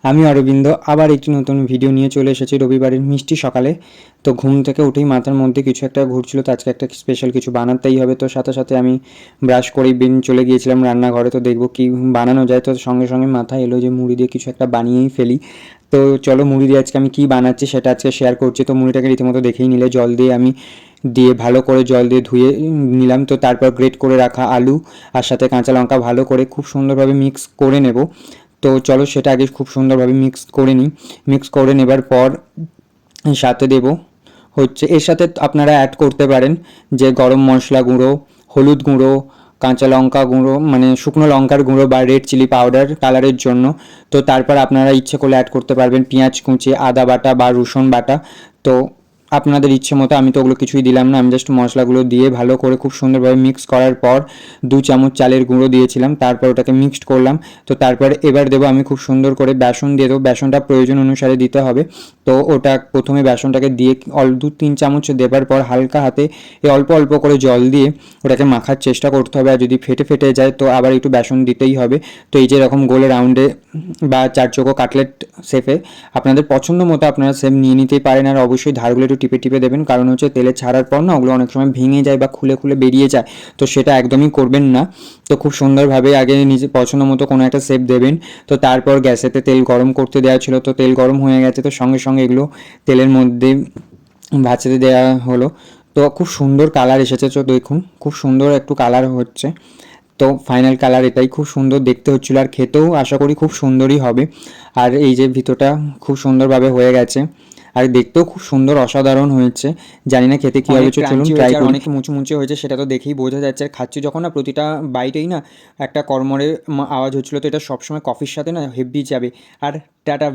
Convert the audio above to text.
আমি অরবিন্দ আবার একটি নতুন ভিডিও নিয়ে চলে এসেছি রবিবারের মিষ্টি সকালে। তো ঘুম থেকে উঠেই মাথার মধ্যে কিছু একটা ঘুরছিল, তো আজকে একটা স্পেশাল কিছু বানাতেই হবে। তো সাথে সাথে আমি ব্রাশ করেই চলে গিয়েছিলাম রান্নাঘরে, তো দেখবো কি বানানো যায়। তো সঙ্গে সঙ্গে মাথায় এলো যে মুড়ি দিয়ে কিছু একটা বানিয়েই ফেলি। তো চলো মুড়ি দিয়ে আজকে আমি কী বানাচ্ছি সেটা আজকে শেয়ার করছি। তো মুড়িটাকে রীতিমতো দেখেই নিলে, জল দিয়ে আমি ভালো করে জল দিয়ে ধুয়ে নিলাম। তো তারপর গ্রেট করে রাখা আলু আর সাথে কাঁচা লঙ্কা ভালো করে খুব সুন্দরভাবে মিক্স করে নেব। তো চলো সেটা আগে খুব সুন্দরভাবে মিক্স করে নিই। মিক্স করে নেবার পর সাথে দেব হচ্ছে, এর সাথে আপনারা অ্যাড করতে পারেন যে গরম মশলা গুঁড়ো, হলুদ গুঁড়ো, কাঁচা লঙ্কা গুঁড়ো মানে শুকনো লঙ্কার গুঁড়ো বা রেড চিলি পাউডার কালারের জন্য। তো তারপর আপনারা ইচ্ছে করলে অ্যাড করতে পারবেন পেঁয়াজ কুচি, আদা বাটা বা রসুন বাটা। তো আপনাদের ইচ্ছে মতো, আমি তো ওগুলো কিছুই দিলাম না, আমি জাস্ট মশলাগুলো দিয়ে ভালো করে খুব সুন্দরভাবে মিক্স করার পর 2 চামচ চালের গুঁড়ো দিয়েছিলাম, তারপর ওটাকে মিক্সড করলাম। তো তারপর এবার দেবো আমি খুব সুন্দর করে বেসন দিয়ে দেবো, বেসনটা প্রয়োজন অনুসারে দিতে হবে। তো ওটা প্রথমে বেসনটাকে দিয়ে 2-3 চামচ দেবার পর হালকা হাতে অল্প অল্প করে জল দিয়ে ওটাকে মাখার চেষ্টা করতে হবে। আর যদি ফেটে ফেটে যায় তো আবার একটু বেসন দিতেই হবে। তো এই যে এরকম গোলে রাউন্ডে বা চারচৌকো কাটলেট শেপে আপনাদের পছন্দ মতো আপনারা শেপ নিয়ে নিতেই পারেন। আর অবশ্যই ধারগুলো একটু টিপে টিপে দেবেন, কারণ হচ্ছে তেলে ছাড়ার পর না ওগুলো অনেক সময় ভেঙে যায় বা খুলে খুলে বেরিয়ে যায়, তো সেটা একদমই করবেন না। তো খুব সুন্দরভাবে আগে নিজে পছন্দ মতো কোনো একটা শেপ দেবেন। তো তারপর গ্যাসেতে তেল গরম করতে দেওয়া ছিল, তো তেল গরম হয়ে গেছে, তো সঙ্গে সঙ্গে এগুলো তেলের মধ্যে ভাজতে দেওয়া হলো। তো খুব সুন্দর কালার এসেছে, তো দেখুন খুব সুন্দর একটু কালার হচ্ছে। তো ফাইনাল কালার এটাই, খুব সুন্দর দেখতে হচ্ছিলো আর খেতেও আশা করি খুব সুন্দরই হবে। আর এই যে ভিতরটা খুব সুন্দরভাবে হয়ে গেছে আর দেখতেও খুব সুন্দর অসাধারণ হয়েছে। জানি না খেতে কী হবে, চলুন ট্রাই করি। অনেক মুচমুচে হয়েছে সেটা তো দেখেই বোঝা যাচ্ছে, আর খাচ্ছি যখন না প্রতিটা বাইটেই না একটা কড়মড়ে আওয়াজ হচ্ছিলো। তো এটা সবসময় কফির সাথে না হেভি যাবে। আর টাটা।